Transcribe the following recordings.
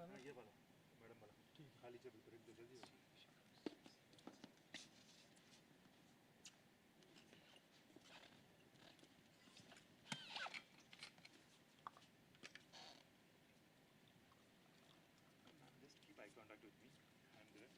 ये वाला मैडम वाला खाली टेबल पर एक दो जल्दी हो just keep eye contact with me. I'm there.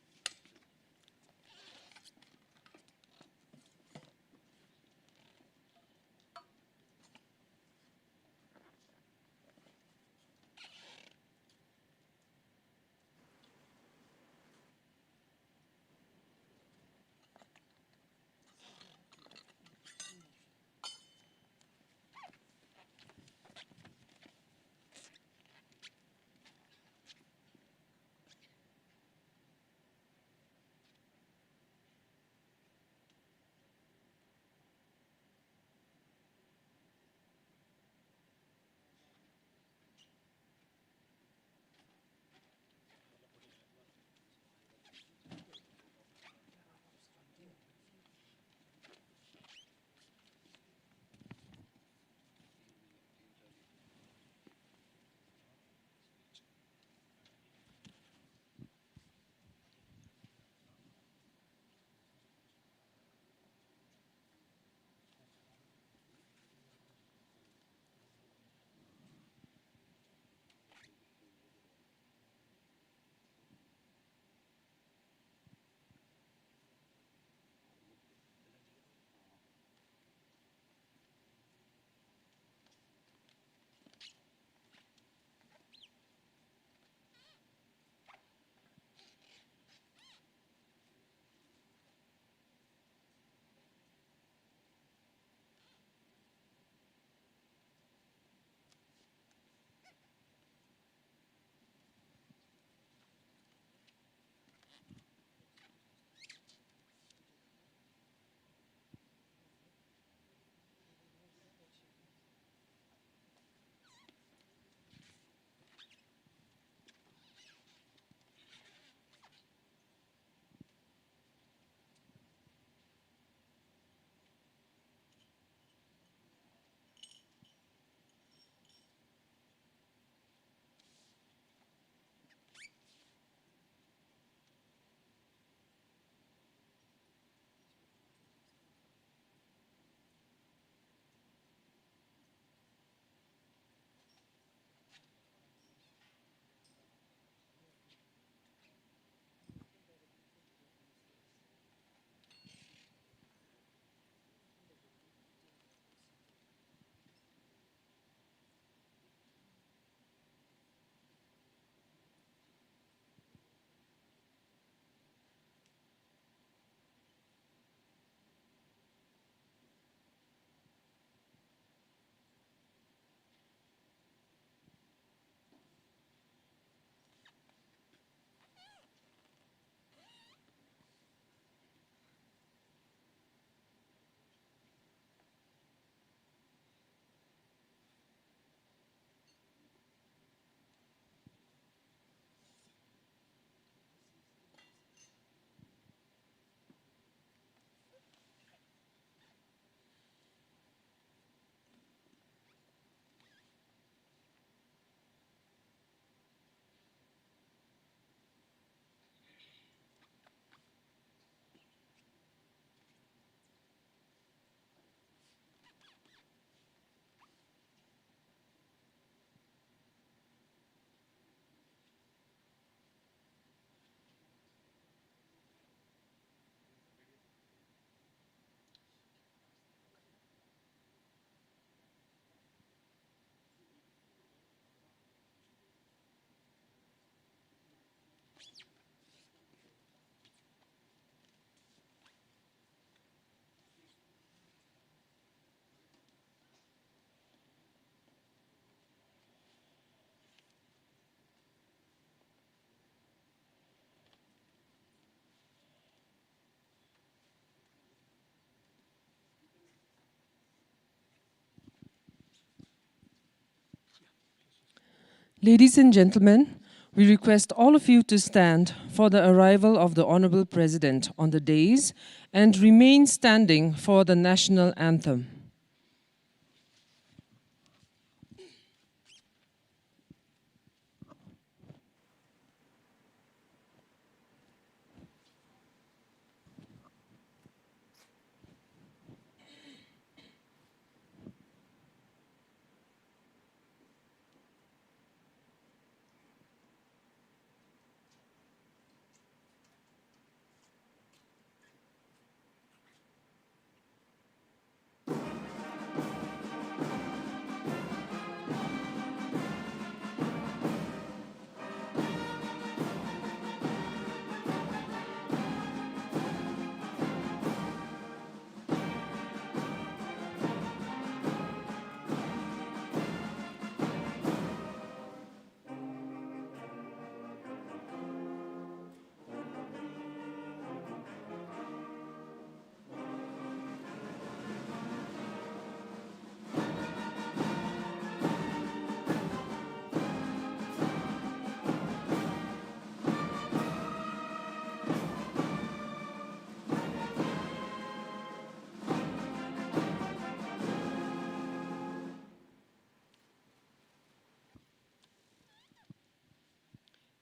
Ladies and gentlemen, we request all of you to stand for the arrival of the Honorable President on the dais and remain standing for the national anthem.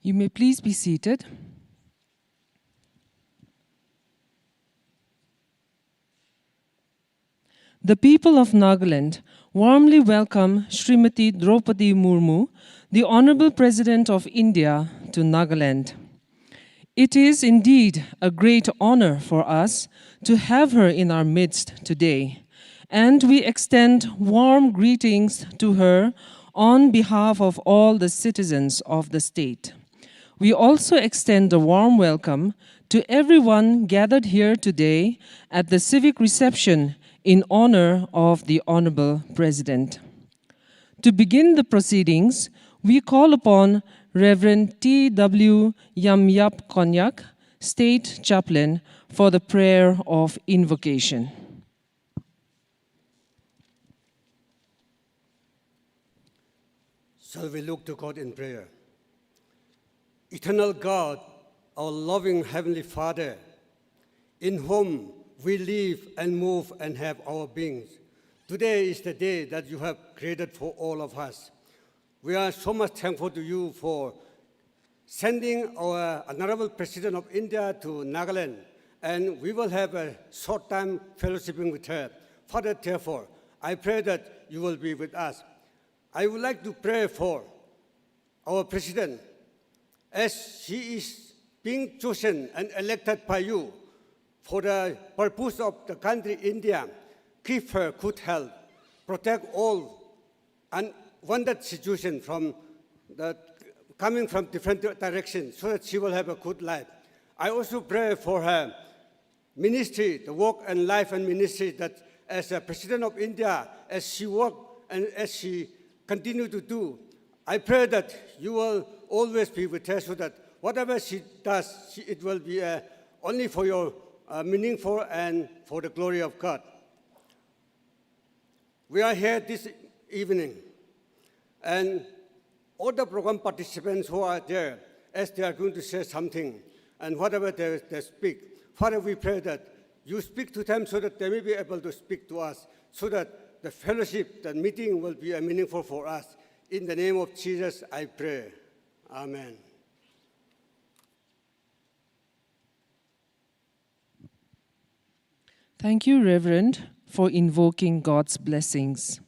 You may please be seated. The people of Nagaland warmly welcome Srimati Draupadi Murmu, the Honorable President of India, to Nagaland. It is indeed a great honor for us to have her in our midst today, and we extend warm greetings to her on behalf of all the citizens of the state. We also extend a warm welcome to everyone gathered here today at the civic reception in honor of the Honorable President. To begin the proceedings, we call upon Reverend T.W. Yamyap Konyak, State Chaplain, for the prayer of invocation. Shall we look to God in prayer? Eternal God, our loving Heavenly Father, in whom we live and move and have our beings. Today is the day that you have created for all of us. We are so much thankful to you for sending our Honorable President of India to Nagaland, and we will have a short time fellowshipping with her. Father, therefore, I pray that you will be with us. I would like to pray for our President as she is being chosen and elected by you for the purpose of the country India. Keep her good health, protect all unwanted situations coming from different directions so that she will have a good life. I also pray for her ministry, the work and life and ministry, that as a President of India, as she works and as she continues to do, I pray that you will always be with her so that whatever she does, it will be only for your meaningful and for the glory of God. We are here this evening, and all the program participants who are there, as they are going to say something, and whatever they speak, Father, we pray that you speak to them so that they may be able to speak to us, so that the fellowship, the meeting will be meaningful for us. In the name of Jesus, I pray. Amen. Thank you, Reverend, for invoking God's blessings.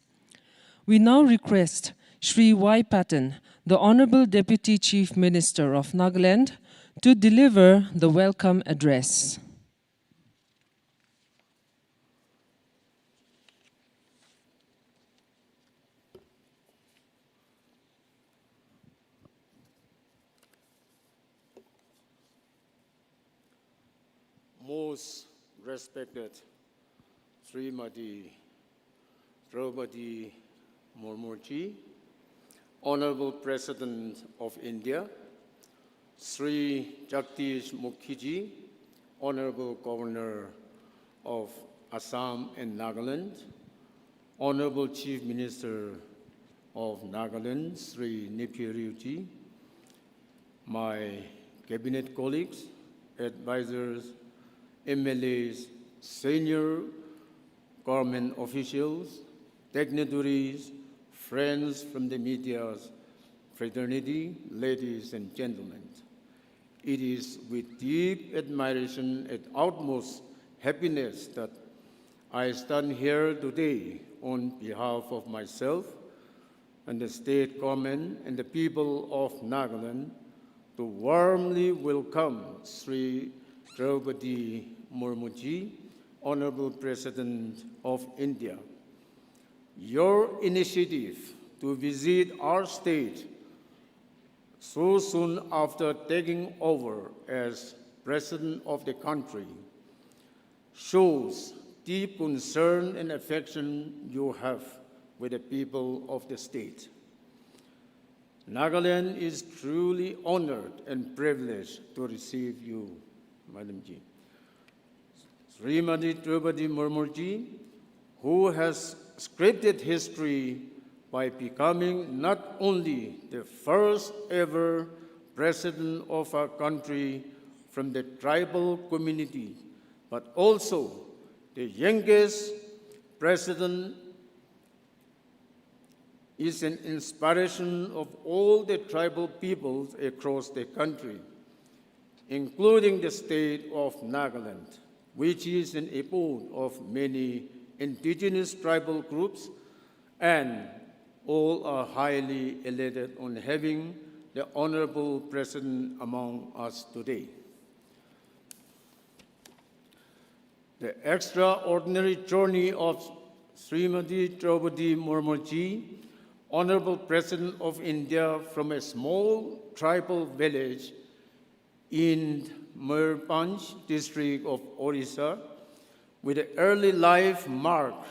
We now request Sri Y. Patton, the Honorable Deputy Chief Minister of Nagaland, to deliver the welcome address. Most respected Srimati Draupadi Murmu, Honorable President of India, Sri Jagdish Mukhiji, Honorable Governor of Assam and Nagaland, Honorable Chief Minister of Nagaland, Sri Nipiriuji, my cabinet colleagues, advisors, MLAs, senior government officials, dignitaries, friends from the media's fraternity, ladies and gentlemen. It is with deep admiration and utmost happiness that I stand here today on behalf of myself and the state government and the people of Nagaland to warmly welcome Sri Draupadi Murmu, Honorable President of India. Your initiative to visit our state so soon after taking over as President of the country shows deep concern and affection you have with the people of the state. Nagaland is truly honored and privileged to receive you, Madam Ji. Srimati Draupadi Murmu, who has scripted history by becoming not only the first ever president of our country from the tribal community, but also the youngest president is an inspiration of all the tribal peoples across the country, including the state of Nagaland, which is an abode of many indigenous tribal groups, and all are highly elated on having the Honorable President among us today. The extraordinary journey of Srimati Draupadi Murmu ji, Honorable President of India, from a small tribal village in Mayurbanj district of Orissa, with an early life marked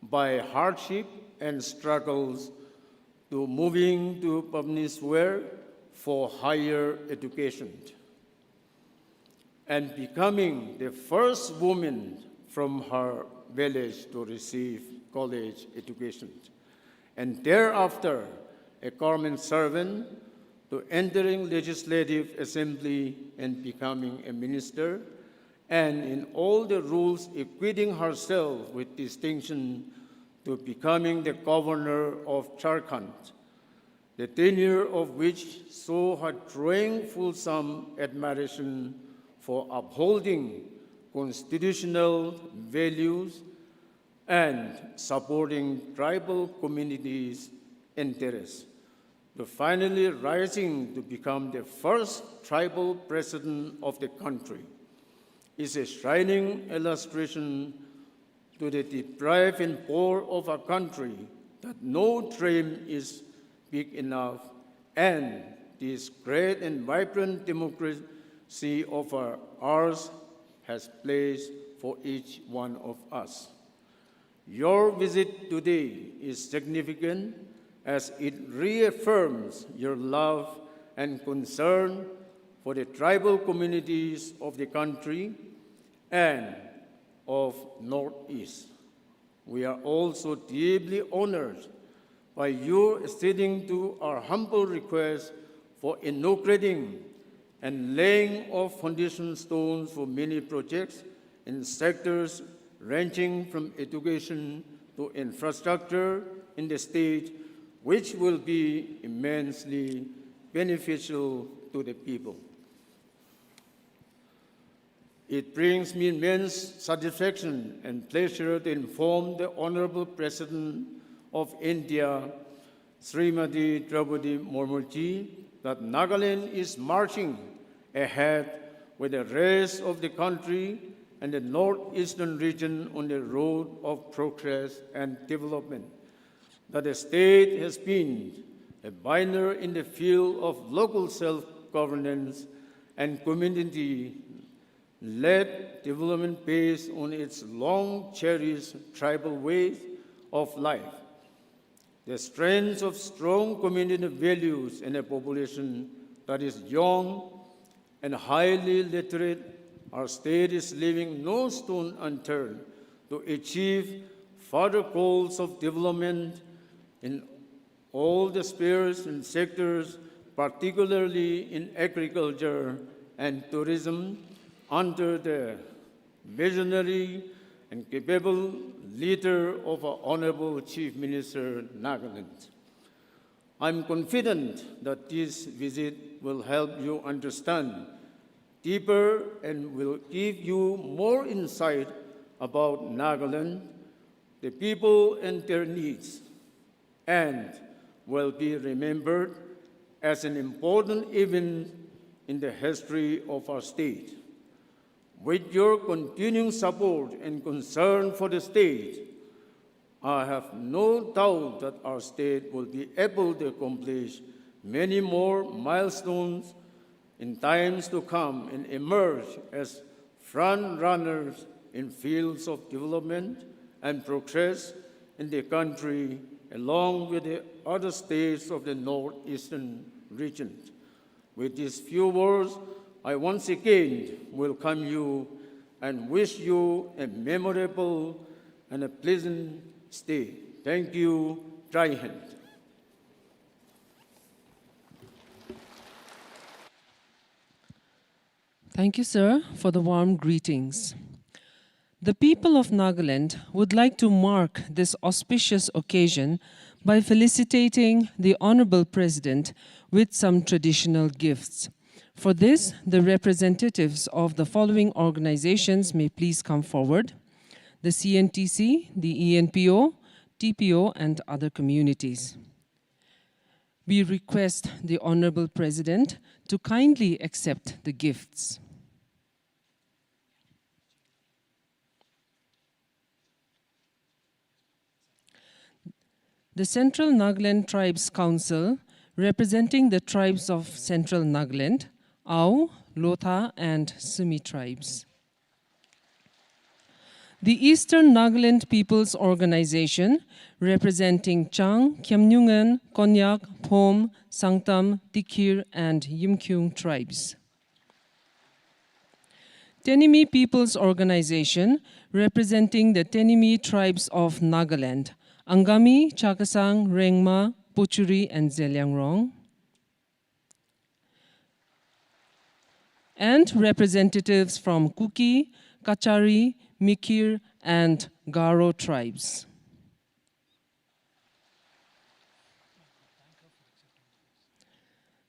by hardship and struggles, to moving to Bhubaneswar for higher education, and becoming the first woman from her village to receive college education, and thereafter a government servant, to entering Legislative Assembly and becoming a minister, and in all the rules equipping herself with distinction to becoming the governor of Jharkhand, the tenure of which saw her drawing fulsome admiration for upholding constitutional values and supporting tribal communities' interests, to finally rising to become the first tribal president of the country, is a shining illustration to the deprived and poor of our country that no dream is big enough, and this great and vibrant democracy of ours has place for each one of us. Your visit today is significant as it reaffirms your love and concern for the tribal communities of the country and of Northeast. We are also deeply honored by your acceding to our humble request for inaugurating and laying of foundation stones for many projects in sectors ranging from education to infrastructure in the state, which will be immensely beneficial to the people. It brings me immense satisfaction and pleasure to inform the Honorable President of India, Srimati Draupadi Murmu ji, that Nagaland is marching ahead with the rest of the country and the northeastern region on the road of progress and development, that the state has been a pioneer in the field of local self-governance and community-led development based on its long-cherished tribal ways of life. The strength of strong community values in a population that is young and highly literate, our state is leaving no stone unturned to achieve further goals of development in all the spheres and sectors, particularly in agriculture and tourism, under the visionary and capable leader of our Honorable Chief Minister Nagaland. I'm confident that this visit will help you understand deeper and will give you more insight about Nagaland, the people and their needs, and will be remembered as an important event in the history of our state. With your continuing support and concern for the state, I have no doubt that our state will be able to accomplish many more milestones in times to come and emerge as front runners in fields of development and progress in the country, along with the other states of the northeastern region. With these few words, I once again welcome you and wish you a memorable and a pleasant stay. Thank you. Jai Hind. Thank you, sir, for the warm greetings. The people of Nagaland would like to mark this auspicious occasion by felicitating the Honorable President with some traditional gifts. For this, the representatives of the following organizations may please come forward: the CNTC, the ENPO, TPO, and other communities. We request the Honorable President to kindly accept the gifts. The Central Nagaland Tribes Council, representing the tribes of Central Nagaland, Au, Lotha, and Sumi tribes. The Eastern Nagaland People's Organization, representing Chang, Khyamnyungan, Konyak, Phom, Sangtam, Tikir, and Yimkyung tribes. Tenimi People's Organization, representing the Tenimi tribes of Nagaland, Angami, Chakasang, Rengma, Pochuri, and Zeliangrong. And representatives from Kuki, Kachari, Mikir, and Garo tribes.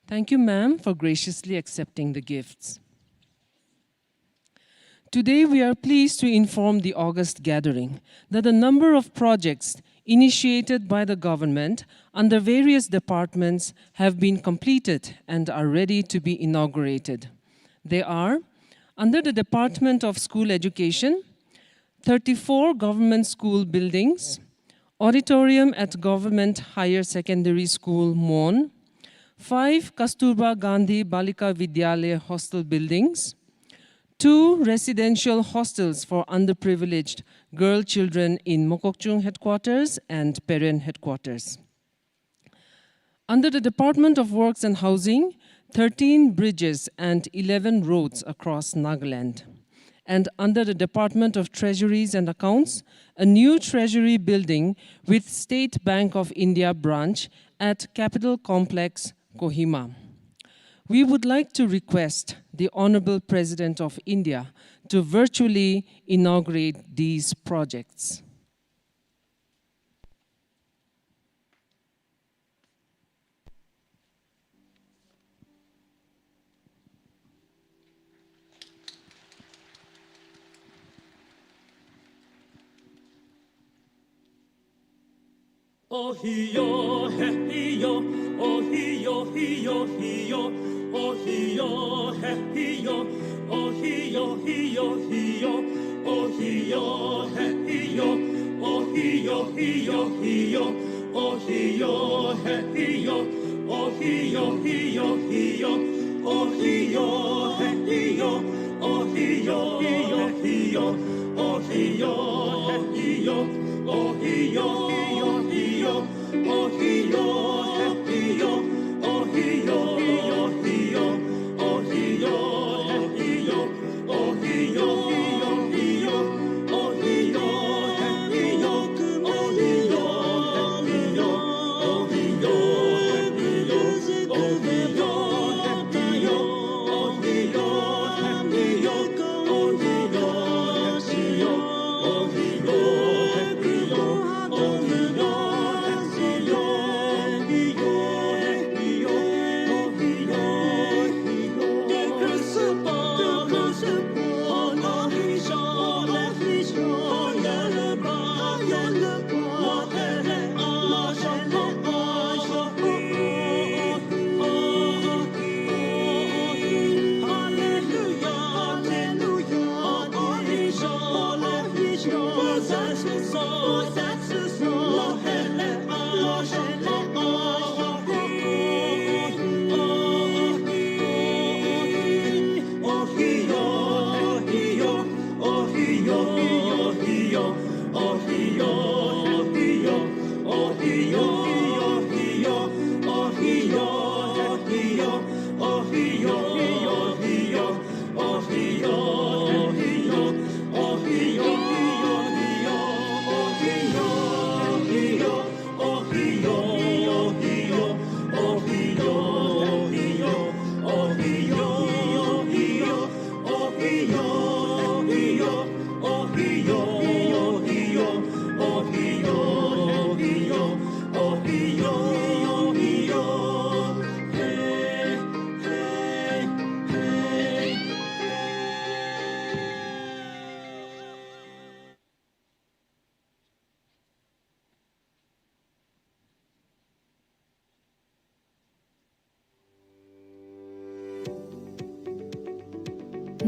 Thank you, ma'am, for graciously accepting the gifts. Today, we are pleased to inform the August gathering that a number of projects initiated by the government under various departments have been completed and are ready to be inaugurated. They are, under the Department of School Education, 34 government school buildings, auditorium at Government Higher Secondary School, Mon, 5 Kasturba Gandhi Balika Vidyalaya hostel buildings, 2 residential hostels for underprivileged girl children in Mokokchung headquarters and Peren headquarters. Under the Department of Works and Housing, 13 bridges and 11 roads across Nagaland. And under the Department of Treasuries and Accounts, a new treasury building with State Bank of India branch at Capital Complex, Kohima. We would like to request the Honorable President of India to virtually inaugurate these projects. Oh he yo, he yo, oh he yo, he yo, he yo, oh he yo, he yo, oh he yo, he yo, he yo, oh he yo, he yo, oh he yo, he yo, he yo, oh he yo, he yo, oh he yo, he yo, he yo, oh he yo, he yo, oh he yo, he yo, he yo, oh he yo, he yo, oh he yo, he yo. Oh he yo, he yo, oh he yo, he yo, he yo, oh he yo, he yo, oh he yo, he yo, he yo, oh he yo, he yo, oh he yo, he yo, oh he yo, he yo, oh he yo, he yo, oh he yo, he yo, oh he yo, he yo, oh he yo, oh he yo. Oh,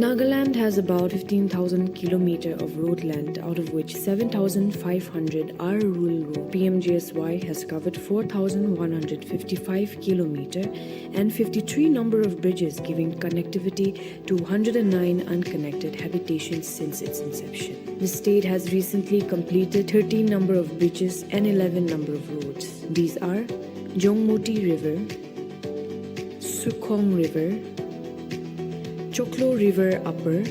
Nagaland has about 15,000 kilometers of road length, out of which 7,500 are rural road. PMGSY has covered 4,155 kilometers and 53 number of bridges, giving connectivity to 109 unconnected habitations since its inception. The state has recently completed 13 number of bridges and 11 number of roads. These are Jongmoti River, Sukhong River, Choklo River Upper,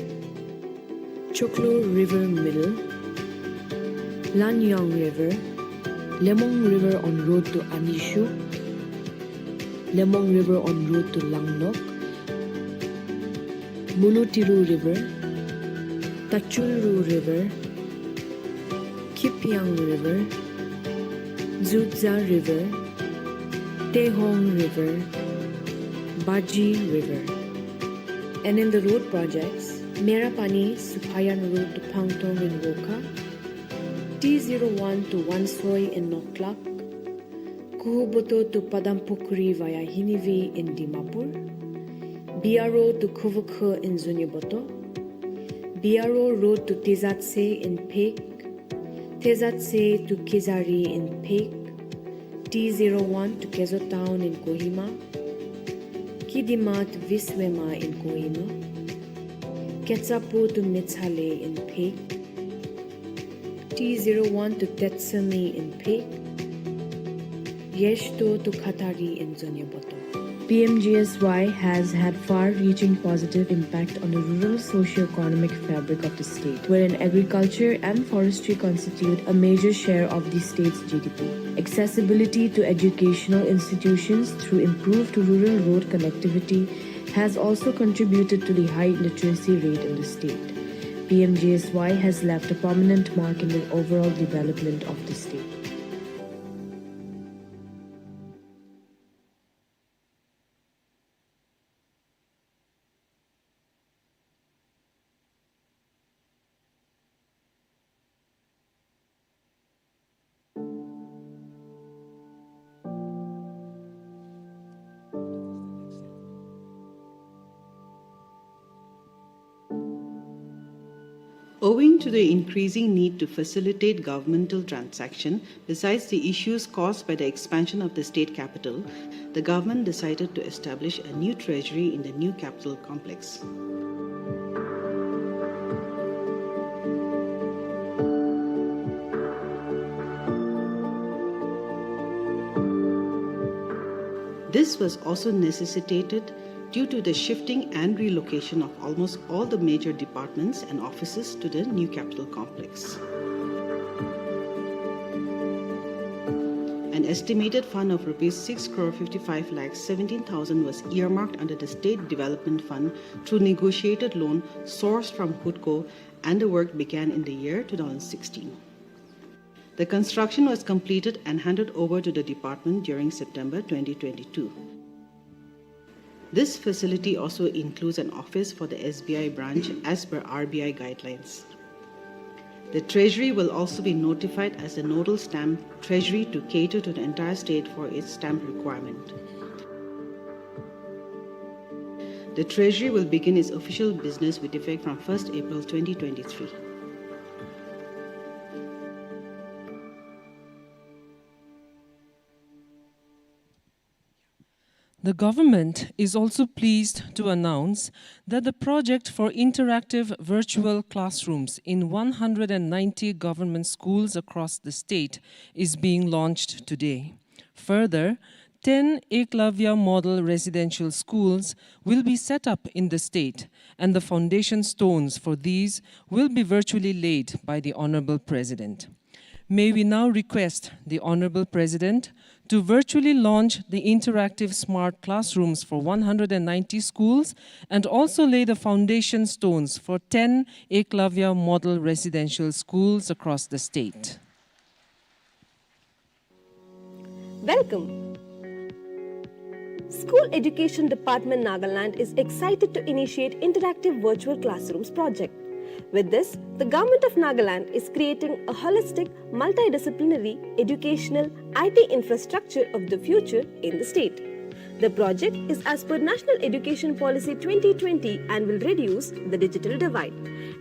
Choklo River Middle, Lanyang River, Lemong River on road to Anishu, Lemong River on road to Langnok, Mulutiru River, Tachulru River, Kipyang River, Zutza River, Tehong River, Baji River. And in the road projects, Merapani Supayan Road to Pangtong in Woka, T01 to Wansoy in Noklak, Kuhuboto to Padampukuri via Hinivi in Dimapur, BRO to Kuvukhe in Zunyaboto, BRO Road to Tezatse in Pek, Tezatse to Kizari in Pek, T01 to Kezo Town in Kohima, Kidimat Viswema in Kohima, Ketsapu to Mitsale in Pek, T01 to Tetsami in Pek, Yeshto to Khatari in Zonyaboto. PMGSY has had far-reaching positive impact on the rural socio-economic fabric of the state, wherein agriculture and forestry constitute a major share of the state's GDP. Accessibility to educational institutions through improved rural road connectivity has also contributed to the high literacy rate in the state. PMGSY has left a prominent mark in the overall development of the state. Owing to the increasing need to facilitate governmental transaction, besides the issues caused by the expansion of the state capital, the government decided to establish a new treasury in the new capital complex. This was also necessitated due to the shifting and relocation of almost all the major departments and offices to the new capital complex. An estimated fund of Rs 6,55,17,000 was earmarked under the State Development Fund through negotiated loan sourced from HUDCO, and the work began in the year 2016. The construction was completed and handed over to the department during September 2022. This facility also includes an office for the SBI branch as per RBI guidelines. The Treasury will also be notified as the nodal stamp treasury to cater to the entire state for its stamp requirement. The Treasury will begin its official business with effect from 1st April 2023. The government is also pleased to announce that the project for interactive virtual classrooms in 190 government schools across the state is being launched today. Further, 10 Eklavya model residential schools will be set up in the state, and the foundation stones for these will be virtually laid by the Honorable President. May we now request the Honorable President to virtually launch the interactive smart classrooms for 190 schools and also lay the foundation stones for 10 Eklavya model residential schools across the state. Welcome. School Education Department Nagaland is excited to initiate interactive virtual classrooms project. With this, the Government of Nagaland is creating a holistic, multidisciplinary, educational IT infrastructure of the future in the state. The project is as per National Education Policy 2020 and will reduce the digital divide.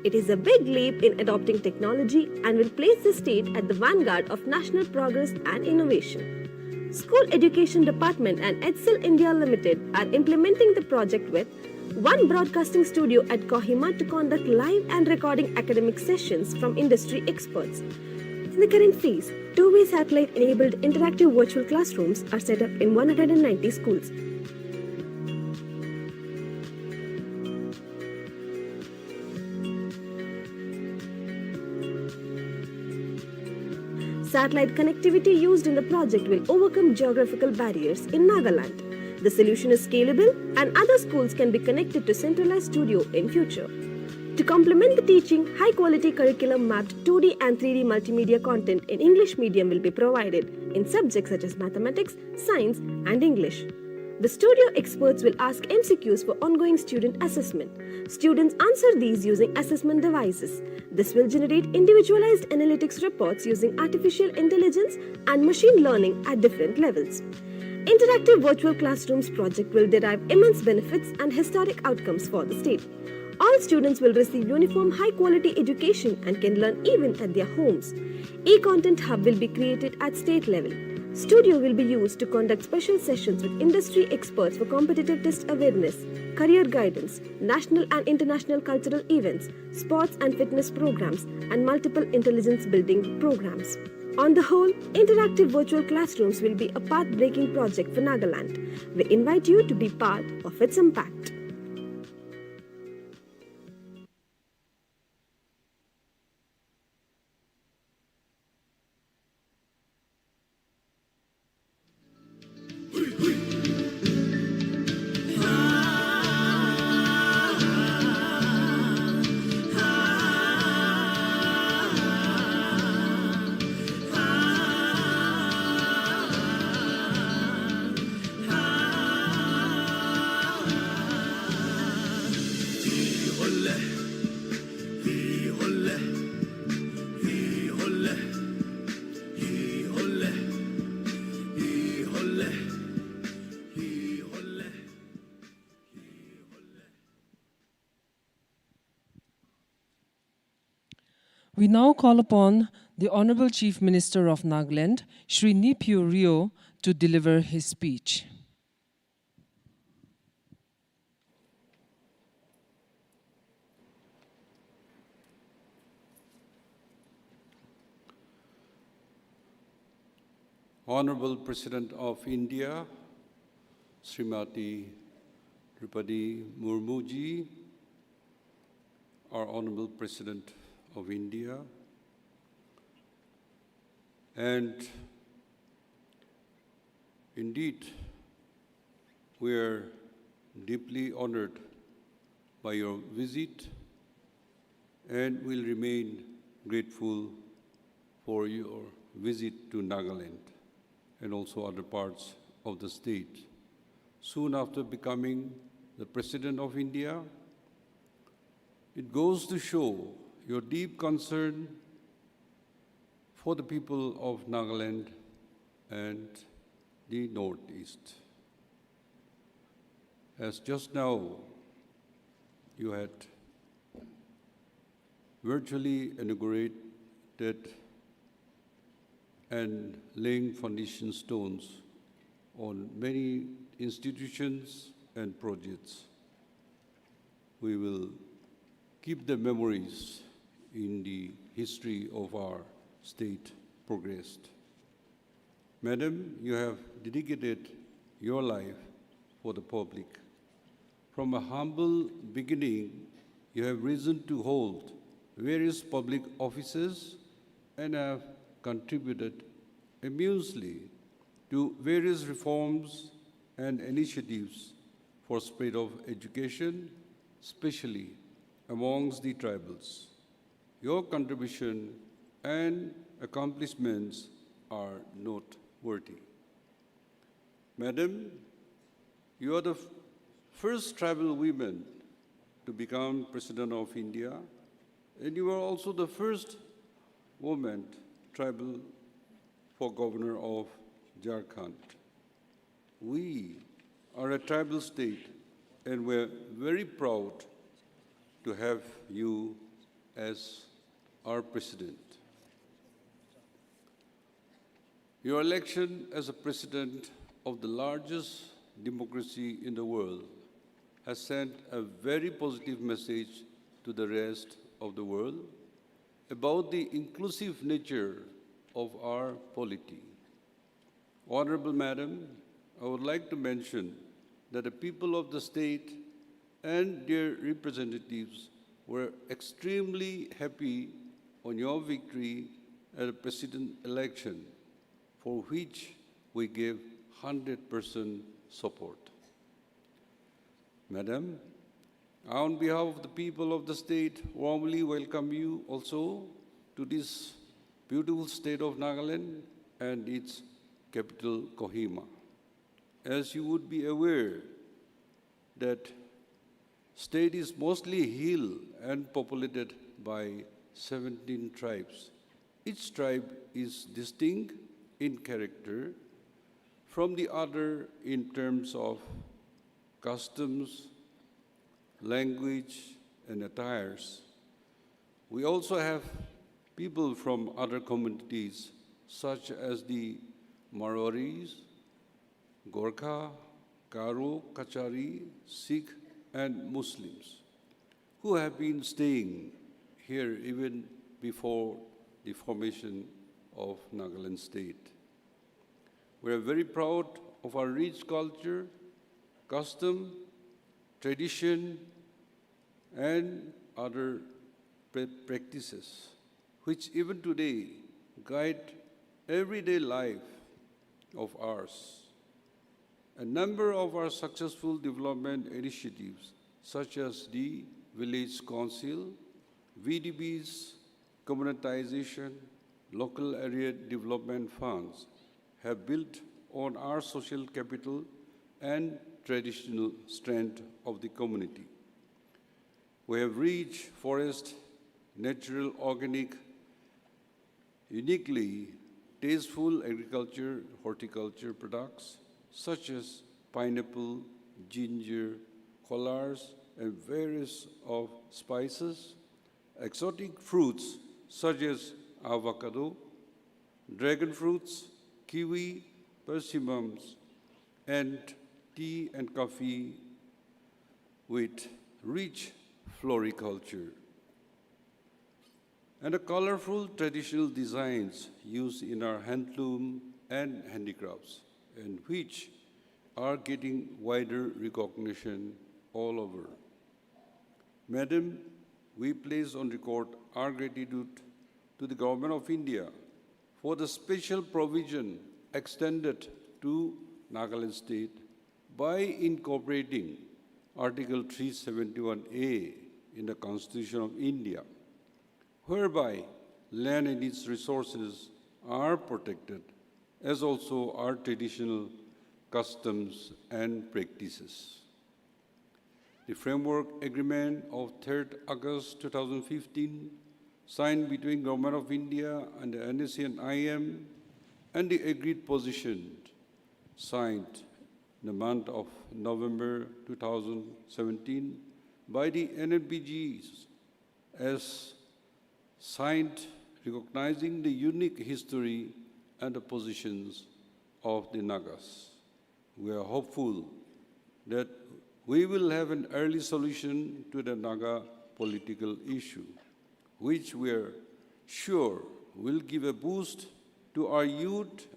It is a big leap in adopting technology and will place the state at the vanguard of national progress and innovation. School Education Department and Edsel India Limited are implementing the project with one broadcasting studio at Kohima to conduct live and recording academic sessions from industry experts. In the current phase, two-way satellite-enabled interactive virtual classrooms are set up in 190 schools. Satellite connectivity used in the project will overcome geographical barriers in Nagaland. The solution is scalable and other schools can be connected to centralized studio in future. To complement the teaching, high-quality curriculum mapped 2D and 3D multimedia content in English medium will be provided in subjects such as mathematics, science and English. The studio experts will ask MCQs for ongoing student assessment. Students answer these using assessment devices. This will generate individualized analytics reports using artificial intelligence and machine learning at different levels. Interactive Virtual Classrooms project will derive immense benefits and historic outcomes for the state. All students will receive uniform high-quality education and can learn even at their homes. E-Content Hub will be created at state level. Studio will be used to conduct special sessions with industry experts for competitive test awareness, career guidance, national and international cultural events, sports and fitness programs, and multiple intelligence building programs. On the whole, interactive virtual classrooms will be a path-breaking project for Nagaland. We invite you to be part of its impact. We now call upon the Honorable Chief Minister of Nagaland, Shri Nipio Rio, to deliver his speech. Honorable President of India, Srimati Draupadi Murmu ji, our Honorable President of India, and indeed we are deeply honored by your visit and will remain grateful for your visit to Nagaland and also other parts of the state. Soon after becoming the President of India, it goes to show your deep concern for the people of Nagaland and the Northeast. As just now you had virtually inaugurated and laying foundation stones on many institutions and projects, we will keep the memories in the history of our state progressed. Madam, you have dedicated your life for the public. From a humble beginning, you have risen to hold various public offices and have contributed immensely to various reforms and initiatives for spread of education, especially amongst the tribals. Your contribution and accomplishments are noteworthy. Madam, you are the first tribal woman to become President of India, and you are also the first woman tribal for Governor of Jharkhand. We are a tribal state, and we're very proud to have you as our president. Your election as a president of the largest democracy in the world has sent a very positive message to the rest of the world about the inclusive nature of our polity. Honorable Madam, I would like to mention that the people of the state and their representatives were extremely happy on your victory at the president election, for which we gave 100% support. Madam, on behalf of the people of the state, warmly welcome you also to this beautiful state of Nagaland and its capital, Kohima. As you would be aware that state is mostly hill and populated by 17 tribes. Each tribe is distinct in character from the other in terms of customs, language, and attires. We also have people from other communities such as the Marwaris, Gorkha, Garo, Kachari, Sikh, and Muslims who have been staying here even before the formation of Nagaland state. We are very proud of our rich culture, custom, tradition, and other practices, which even today guide everyday life of ours. A number of our successful development initiatives, such as the Village Council, VDBs, communitization, local area development funds, have built on our social capital and traditional strength of the community. We have rich forest, natural, organic, uniquely tasteful agriculture, horticulture products, such as pineapple, ginger, collards, and various of spices, exotic fruits such as avocado, dragon fruits, kiwi, persimmons, and tea and coffee with rich floriculture. And the colorful traditional designs used in our handloom and handicrafts, and which are getting wider recognition all over. Madam, we place on record our gratitude to the Government of India for the special provision extended to Nagaland state by incorporating Article 371A in the Constitution of India, whereby land and its resources are protected, as also our traditional customs and practices. The Framework Agreement of 3rd August 2015, signed between Government of India and the NSC and IM, and the agreed position signed in the month of November 2017 by the NLBGs as signed recognizing the unique history and the positions of the Nagas. We are hopeful that we will have an early solution to the Naga political issue, which we are sure will give a boost to our youth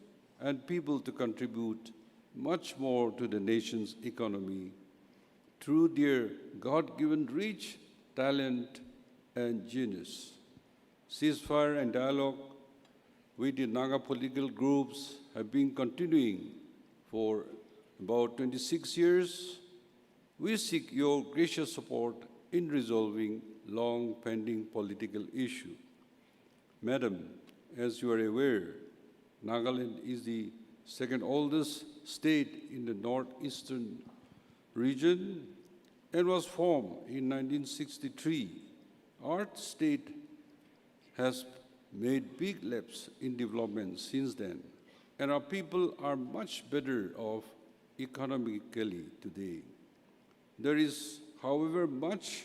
and people to contribute much more to the nation's economy through their God-given rich talent and genius. Ceasefire and dialogue with the Naga political groups have been continuing for about 26 years. We seek your gracious support in resolving long-pending political issues. Madam, as you are aware, Nagaland is the second oldest state in the northeastern region and was formed in 1963. Our state has made big leaps in development since then, and our people are much better off economically today. There is, however, much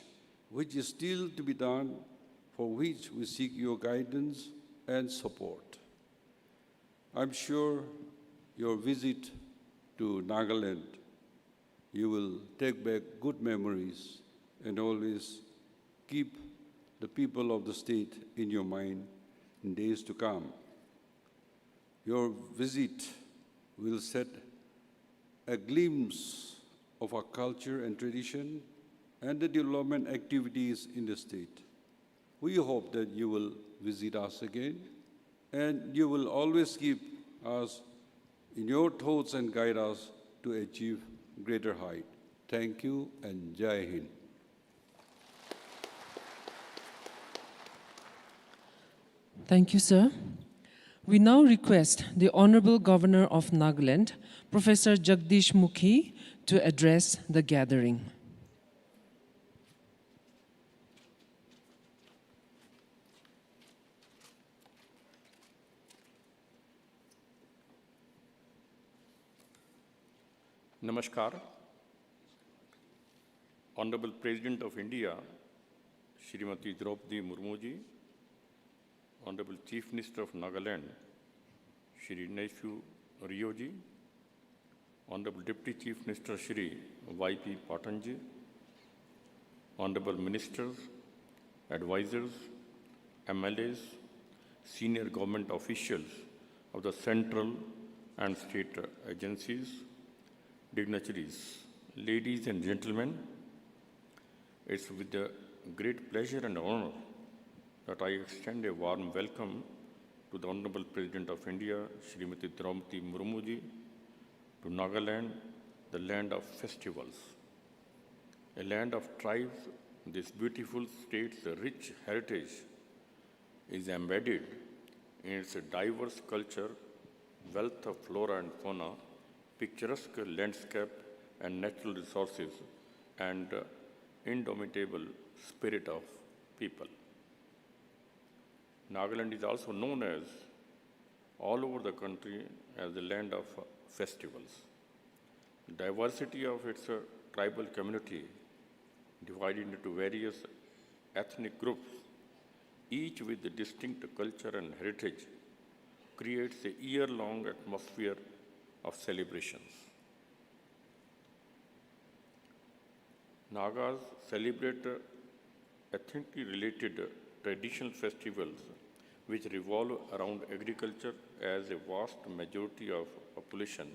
which is still to be done, for which we seek your guidance and support. I'm sure your visit to Nagaland, you will take back good memories and always keep the people of the state in your mind in days to come. Your visit will set a glimpse of our culture and tradition and the development activities in the state. We hope that you will visit us again and you will always keep us in your thoughts and guide us to achieve greater height. Thank you and Jai Hind. Thank you, sir. We now request the Honorable Governor of Nagaland, Professor Jagdish Mukhi, to address the gathering. Namaskar. Honorable President of India, Shrimati Draupadi Murmu ji, Honorable Chief Minister of Nagaland, Shri Neiphiu Rio ji, Honorable Deputy Chief Minister Shri Y.P. Patan ji, Honorable Ministers, Advisors, MLAs, Senior Government Officials of the central and state agencies, dignitaries, ladies and gentlemen, it's with a great pleasure and honor that I extend a warm welcome to the Honorable President of India, Shrimati Draupadi Murmu ji, to Nagaland, the land of festivals. A land of tribes, this beautiful state's rich heritage is embedded in its diverse culture, wealth of flora and fauna, picturesque landscape and natural resources, and indomitable spirit of people. Nagaland is also known as, all over the country, as the land of festivals. Diversity of its tribal community, divided into various ethnic groups, each with a distinct culture and heritage, creates a year-long atmosphere of celebrations. Nagas celebrate ethnically related traditional festivals which revolve around agriculture, as a vast majority of population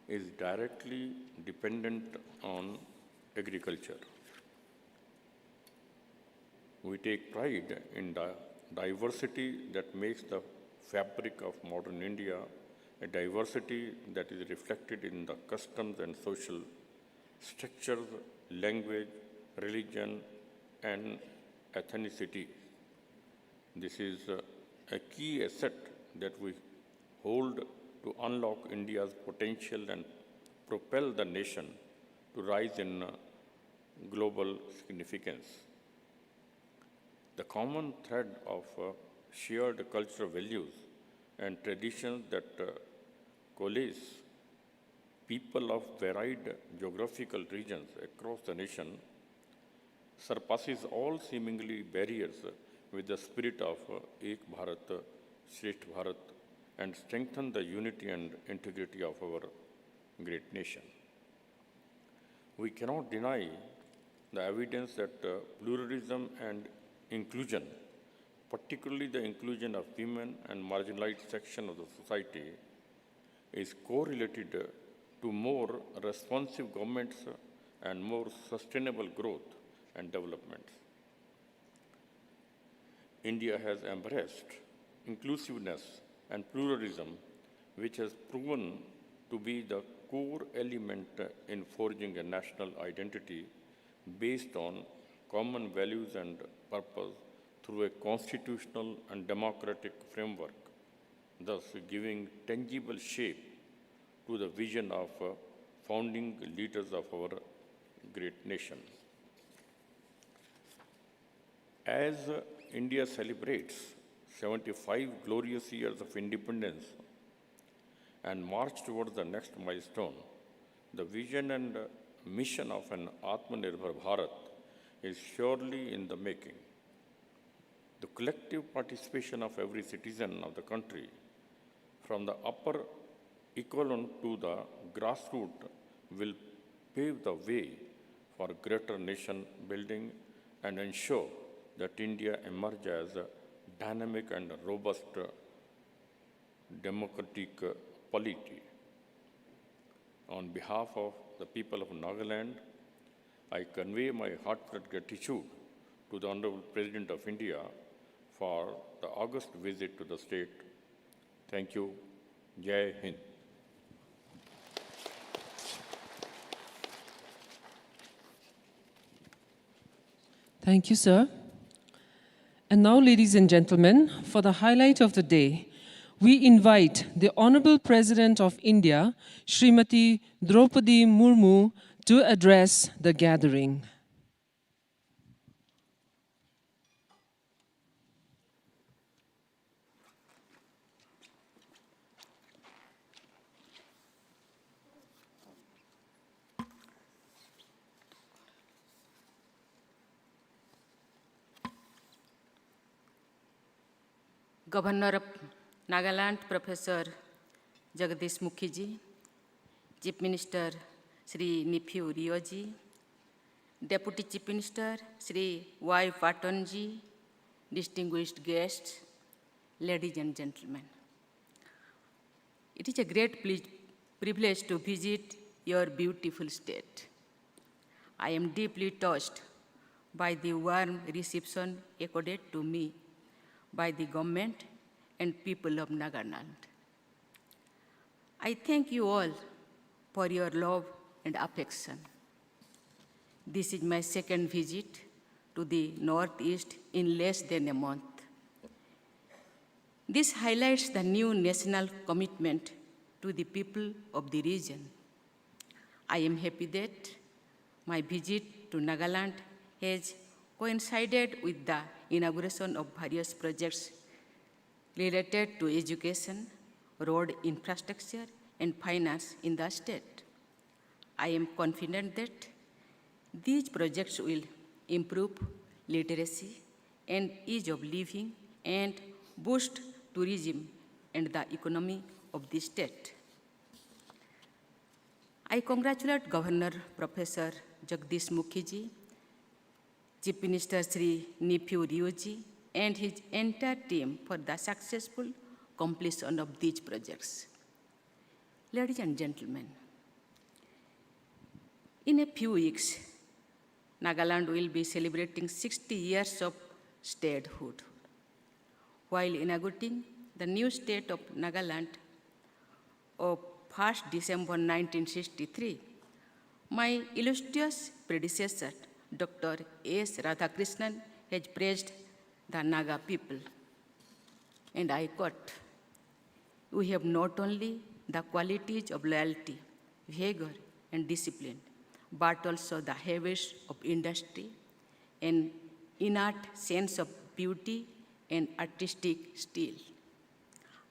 is directly dependent on agriculture. We take pride in the diversity that makes the fabric of modern India, a diversity that is reflected in the customs and social structures, language, religion, and ethnicity. This is a key asset that we hold to unlock India's potential and propel the nation to rise in global significance. The common thread of shared cultural values and traditions that coalesce people of varied geographical regions across the nation surpasses all seemingly barriers with the spirit of Ek Bharat, Shresth Bharat, and strengthen the unity and integrity of our great nation. We cannot deny the evidence that pluralism and inclusion, particularly the inclusion of women and marginalized sections of the society, is correlated to more responsive governments and more sustainable growth and development. India has embraced inclusiveness and pluralism, which has proven to be the core element in forging a national identity based on common values and purpose through a constitutional and democratic framework, thus giving tangible shape to the vision of founding leaders of our great nation. As India celebrates 75 glorious years of independence and march towards the next milestone, the vision and mission of an Atmanirbhar Bharat is surely in the making. The collective participation of every citizen of the country, from the upper echelon to the grassroots, will pave the way for greater nation building and ensure that India emerges as a dynamic and robust democratic polity. On behalf of the people of Nagaland, I convey my heartfelt gratitude to the Honorable President of India for the August visit to the state. Thank you. Jai Hind. Thank you, sir. And now, ladies and gentlemen, for the highlight of the day, we invite the Honorable President of India, Srimati Draupadi Murmu, to address the gathering. Governor of Nagaland, Professor Jagdish Mukhiji, Chief Minister Sri Nephew Rioji, Deputy Chief Minister Sri Y. Patonji, distinguished guests, ladies and gentlemen. It is a great privilege to visit your beautiful state. I am deeply touched by the warm reception accorded to me by the government and people of Nagaland. I thank you all for your love and affection. This is my second visit to the Northeast in less than a month. This highlights the new national commitment to the people of the region. I am happy that my visit to Nagaland has coincided with the inauguration of various projects related to education, road infrastructure, and finance in the state. I am confident that these projects will improve literacy and ease of living and boost tourism and the economy of the state. I congratulate Governor Professor Jagdish Mukhiji, Chief Minister Sri Nephew Rioji, and his entire team for the successful completion of these projects. Ladies and gentlemen, in a few weeks, Nagaland will be celebrating 60 years of statehood. While inaugurating the new state of Nagaland of 1st December 1963, my illustrious predecessor, Dr. S. Radhakrishnan, has praised the Naga people. And I quote, "We have not only the qualities of loyalty, vigor, and discipline, but also the habits of industry, an innate sense of beauty, and artistic skill."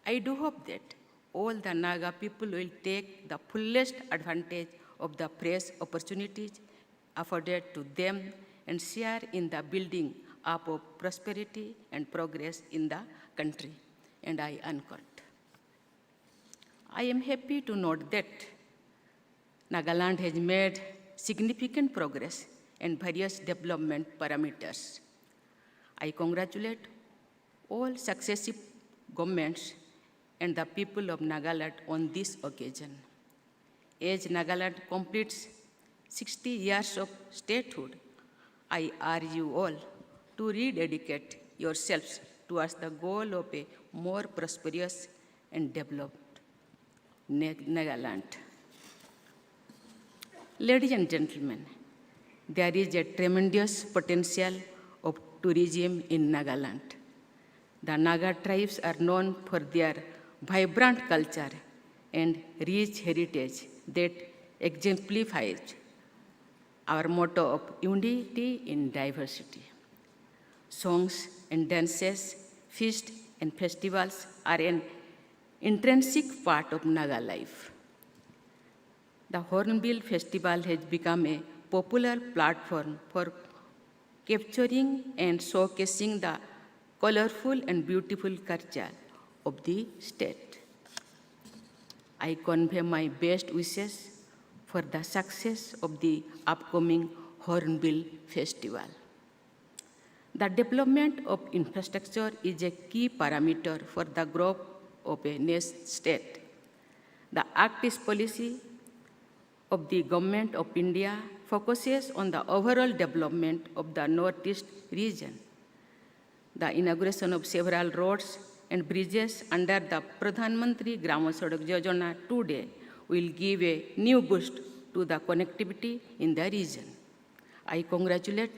I do hope that all the Naga people will take the fullest advantage of the fresh opportunities afforded to them and share in the building up of prosperity and progress in the country. And I unquote. I am happy to note that Nagaland has made significant progress in various development parameters. I congratulate all successive governments and the people of Nagaland on this occasion. As Nagaland completes 60 years of statehood, I urge you all to rededicate yourselves towards the goal of a more prosperous and developed Nagaland. Ladies and gentlemen, there is a tremendous potential of tourism in Nagaland. The Naga tribes are known for their vibrant culture and rich heritage that exemplifies our motto of unity in diversity. Songs and dances, feasts and festivals are an intrinsic part of Naga life. The Hornbill Festival has become a popular platform for capturing and showcasing the colorful and beautiful culture of the state. I convey my best wishes for the success of the upcoming Hornbill Festival. The development of infrastructure is a key parameter for the growth of a nation state. The Act East policy of the Government of India focuses on the overall development of the Northeast region. The inauguration of several roads and bridges under the Pradhan Mantri Gram Sadak Yojana today will give a new boost to the connectivity in the region. I congratulate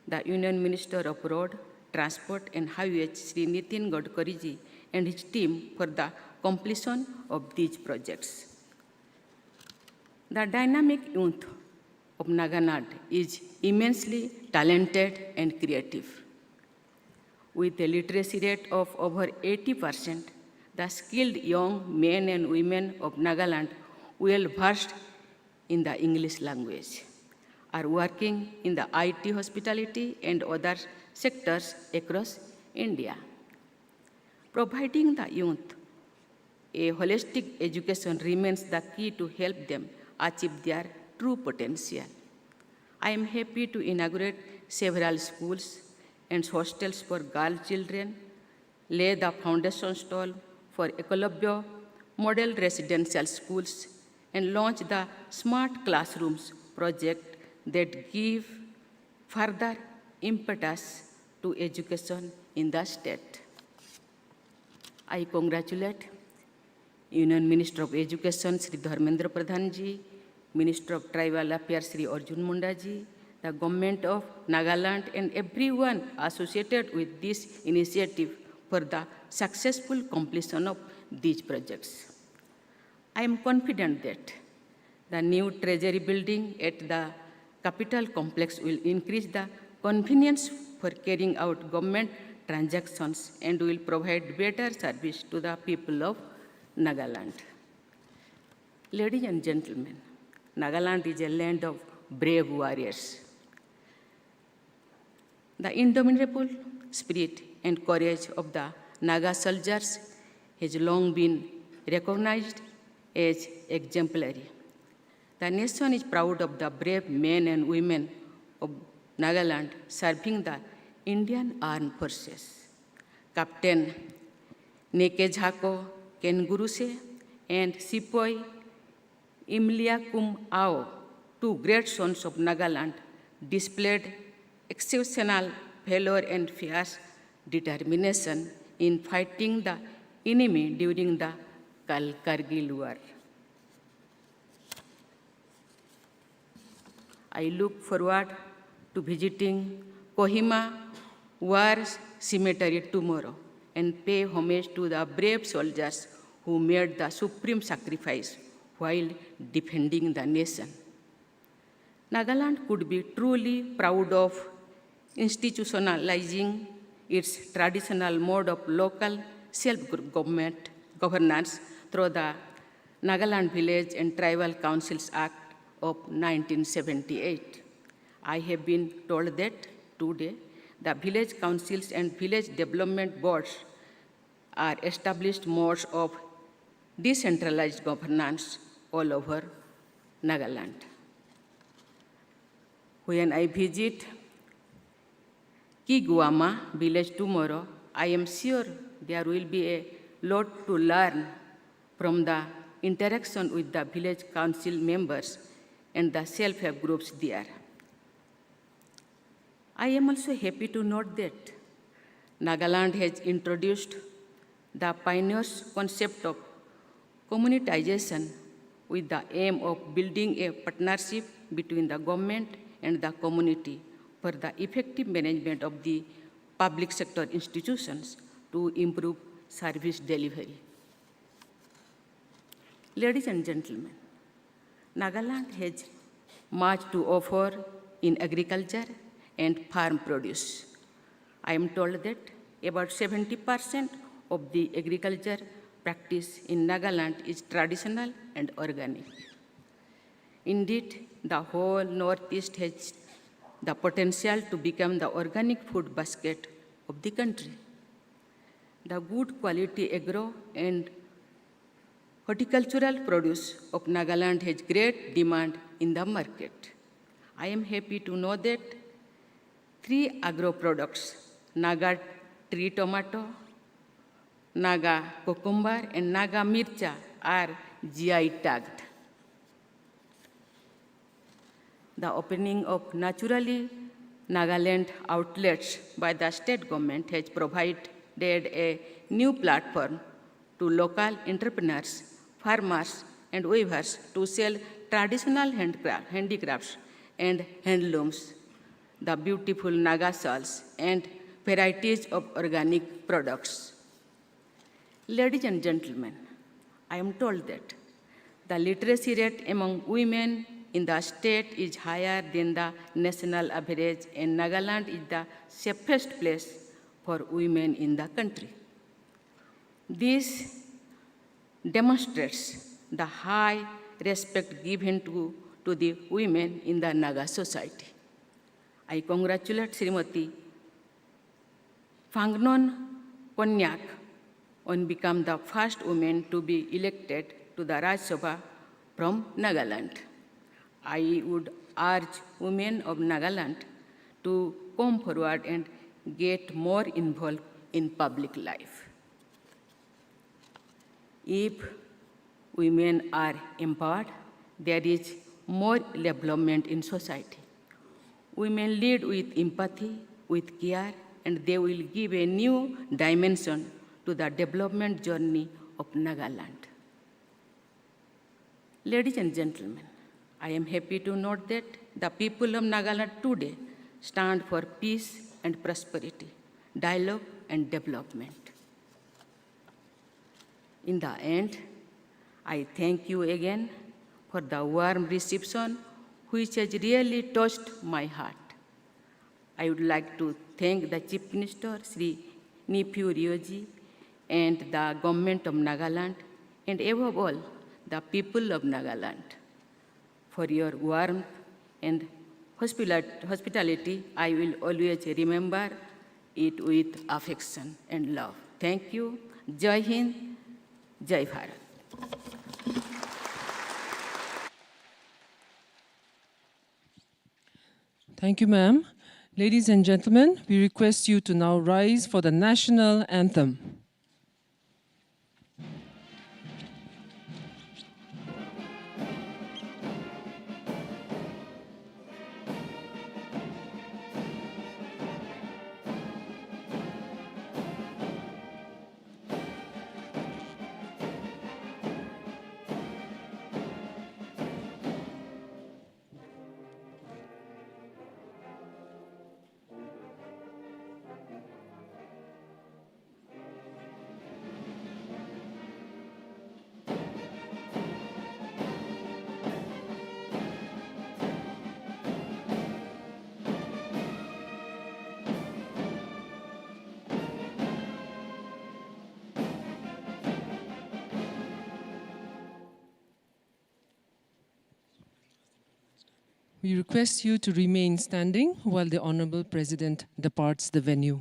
the Union Minister of Road, Transport and Highways, Sri Nitin Gadkariji, and his team for the completion of these projects. The dynamic youth of Nagaland is immensely talented and creative. With a literacy rate of over 80%, the skilled young men and women of Nagaland, well versed in the English language, are working in the IT, hospitality, and other sectors across India. Providing the youth a holistic education remains the key to help them achieve their true potential. I am happy to inaugurate several schools and hostels for girl children, lay the foundation stone for Ecolabio model residential schools, and launch the Smart Classrooms project that give further impetus to education in the state. I congratulate Union Minister of Education Sri Dharmendra Pradhan ji, Minister of Tribal Affairs Sri Arjun Munda ji, the Government of Nagaland and everyone associated with this initiative for the successful completion of these projects. I am confident that the new Treasury building at the Capital Complex will increase the convenience for carrying out government transactions and will provide better service to the people of Nagaland. Ladies and gentlemen, Nagaland is a land of brave warriors. The indomitable spirit and courage of the Naga soldiers has long been recognized as exemplary. The nation is proud of the brave men and women of Nagaland serving the Indian Armed Forces. Captain Neke Jhako Kenguruse and Sepoy Imliakum Ao, two great sons of Nagaland, displayed exceptional valor and fierce determination in fighting the enemy during the Kargil War. I look forward to visiting Kohima War Cemetery tomorrow and pay homage to the brave soldiers who made the supreme sacrifice while defending the nation. Nagaland could be truly proud of institutionalizing its traditional mode of local self-governance through the Nagaland Village and Tribal Councils Act of 1978. I have been told that today the village councils and village development boards are established modes of decentralized governance all over Nagaland. When I visit Kiguama village tomorrow, I am sure there will be a lot to learn from the interaction with the village council members and the self-help groups there. I am also happy to note that Nagaland has introduced the pioneers concept of communitization with the aim of building a partnership between the government and the community for the effective management of the public sector institutions to improve service delivery. Ladies and gentlemen, Nagaland has much to offer in agriculture and farm produce. I am told that about 70% of the agriculture practice in Nagaland is traditional and organic. Indeed, the whole Northeast has the potential to become the organic food basket of the country. The good quality agro and horticultural produce of Nagaland has great demand in the market. I am happy to know that 3 agro products, Naga tree tomato, Naga cucumber, and Naga mircha are GI tagged. The opening of naturally Nagaland outlets by the state government has provided a new platform to local entrepreneurs, farmers, and weavers to sell traditional handicrafts and handlooms, the beautiful Naga shawls, and varieties of organic products. Ladies and gentlemen, I am told that the literacy rate among women in the state is higher than the national average, and Nagaland is the safest place for women in the country. This demonstrates the high respect given to the women in the Naga society. I congratulate Srimati Phangnon Konyak on becoming the first woman to be elected to the Rajya Sabha from Nagaland. I would urge women of Nagaland to come forward and get more involved in public life. If women are empowered, there is more development in society. Women lead with empathy, with care, and they will give a new dimension to the development journey of Nagaland. Ladies and gentlemen, I am happy to note that the people of Nagaland today stand for peace and prosperity, dialogue and development. In the end, I thank you again for the warm reception which has really touched my heart. I would like to thank the Chief Minister, Sri Niphyu Rioji, and the government of Nagaland, and above all, the people of Nagaland. For your warmth and hospitality, I will always remember it with affection and love. Thank you. Jai Hind, Jai Bharat. Thank you, ma'am. Ladies and gentlemen, we request you to now rise for the national anthem. We request you to remain standing while the Honorable President departs the venue.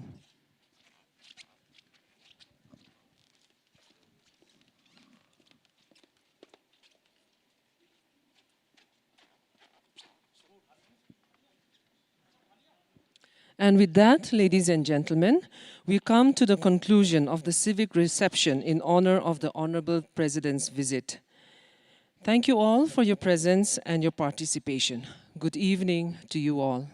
And with that, ladies and gentlemen, we come to the conclusion of the civic reception in honor of the Honorable President's visit. Thank you all for your presence and your participation. Good evening to you all.